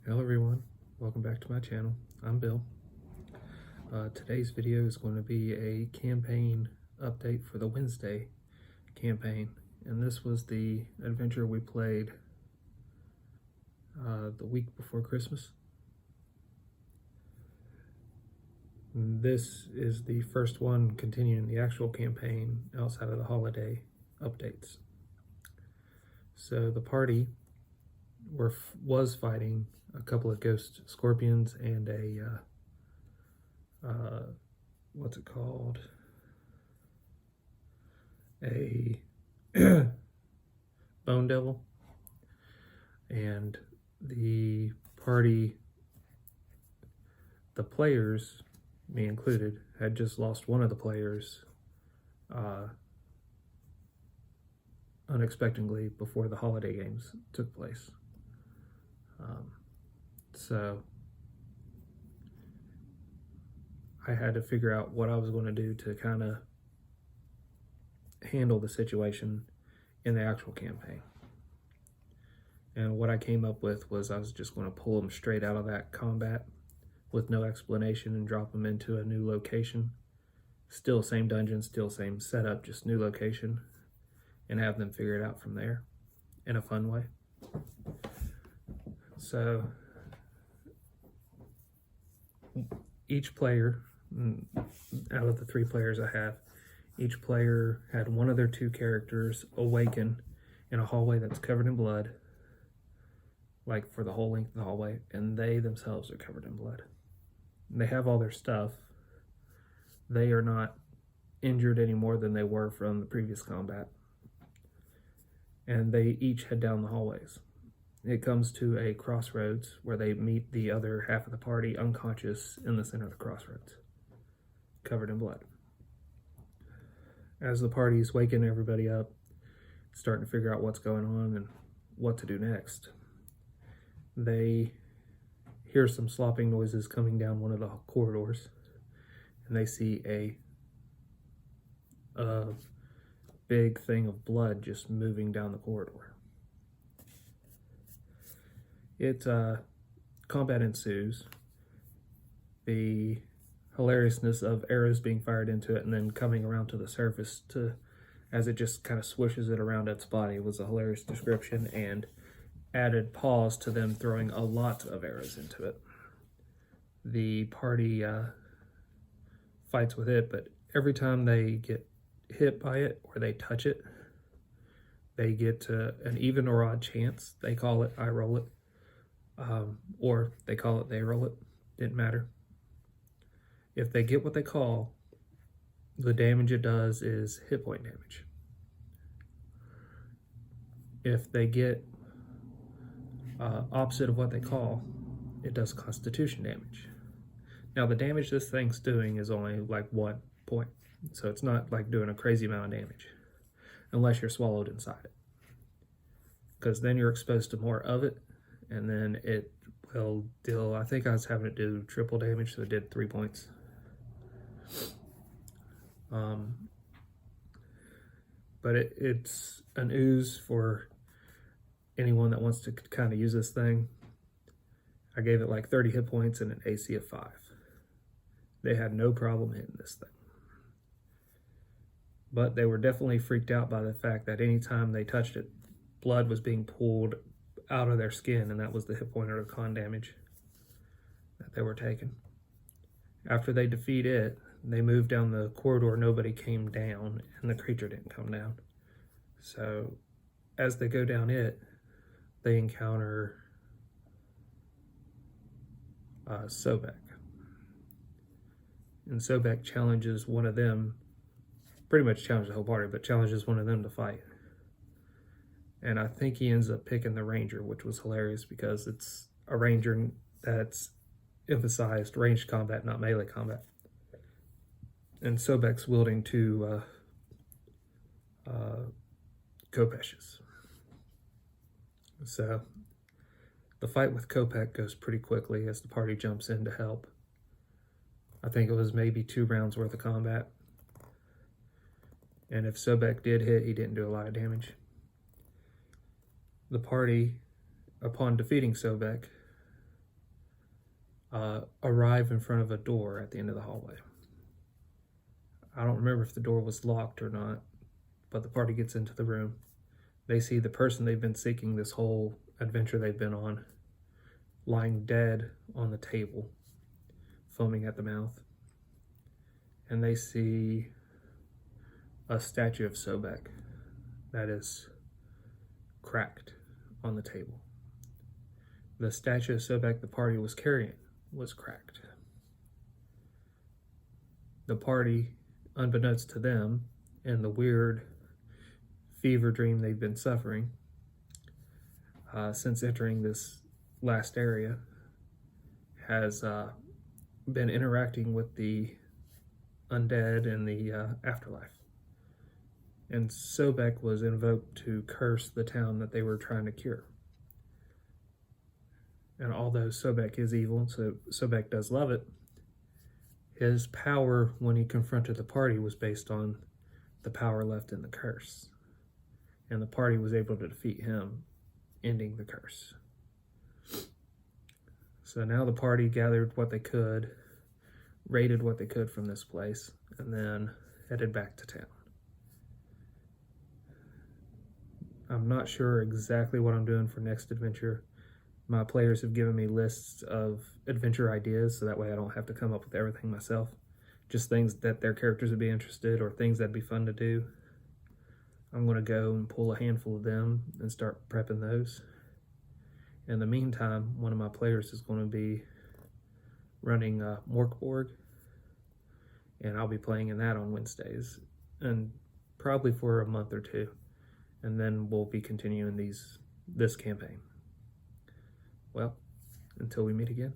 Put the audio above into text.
Hello everyone, welcome back to my channel. I'm Bill. Today's video is going to be a campaign update for the Wednesday campaign, and this was the adventure we played the week before Christmas. And this is the first one continuing the actual campaign outside of the holiday updates. So the party was fighting a couple of ghost scorpions and a what's it called? A bone devil. And the party, the players, me included, had just lost one of the players unexpectedly before the holiday games took place. So I had to figure out what I was going to do to kind of handle the situation in the actual campaign. And what I came up with was I was just going to pull them straight out of that combat with no explanation and drop them into a new location. Still same dungeon, still same setup, just new location, and have them figure it out from there in a fun way. So each player, out of the 3 players I have, each player had one of their 2 characters awaken in a hallway that's covered in blood, like for the whole length of the hallway, and they themselves are covered in blood. They have all their stuff. They are not injured any more than they were from the previous combat. And they each head down the hallways. It comes to a crossroads where they meet the other half of the party unconscious in the center of the crossroads, covered in blood. As the party's waking everybody up, starting to figure out what's going on and what to do next, they hear some slopping noises coming down one of the corridors, and they see a big thing of blood just moving down the corridor. Combat ensues. The hilariousness of arrows being fired into it and then coming around to the surface as it just kind of swishes it around its body was a hilarious description, and added pause to them throwing a lot of arrows into it. The party fights with it, but every time they get hit by it or they touch it, they get an even or odd chance. They call it I roll it, or they call it they roll it. Didn't matter. If they get what they call, the damage it does is hit point damage. If they get opposite of what they call, it does constitution damage. Now the damage this thing's doing is only like 1 point, so it's not like doing a crazy amount of damage unless you're swallowed inside it, because then you're exposed to more of it, and then it will deal, I think I was having it do triple damage, so it did 3 points. But it's an ooze for anyone that wants to kind of use this thing. I gave it like 30 hit points and an AC of 5. They had no problem hitting this thing. But they were definitely freaked out by the fact that anytime they touched it, blood was being pulled out of their skin, and that was the hit point or con damage that they were taking. After they defeat it, they moved down the corridor, nobody came down, and the creature didn't come down. So as they go down it, they encounter Sobek. And Sobek challenges one of them, pretty much challenges the whole party, but challenges one of them to fight. And I think he ends up picking the ranger, which was hilarious because it's a ranger that's emphasized ranged combat, not melee combat. And Sobek's wielding 2 Kopeshes. So the fight with Kopek goes pretty quickly as the party jumps in to help. I think it was maybe 2 rounds worth of combat. And if Sobek did hit, he didn't do a lot of damage. The party, upon defeating Sobek, arrive in front of a door at the end of the hallway. I don't remember if the door was locked or not, but the party gets into the room. They see the person they've been seeking this whole adventure they've been on lying dead on the table, foaming at the mouth. And they see a statue of Sobek that is cracked on the table. The statue of Sobek the party was carrying was cracked. The party, unbeknownst to them, and the weird fever dream they've been suffering since entering this last area, has been interacting with the undead in the afterlife. And Sobek was invoked to curse the town that they were trying to cure. And although Sobek is evil, so Sobek does love it, his power when he confronted the party was based on the power left in the curse. And the party was able to defeat him, ending the curse. So now the party gathered what they could, raided what they could from this place, and then headed back to town. I'm not sure exactly what I'm doing for next adventure. My players have given me lists of adventure ideas, so that way I don't have to come up with everything myself. Just things that their characters would be interested, or things that'd be fun to do. I'm going to go and pull a handful of them and start prepping those. In the meantime, one of my players is going to be running Morkborg, and I'll be playing in that on Wednesdays, and probably for a month or two, and then we'll be continuing this campaign. Well, until we meet again.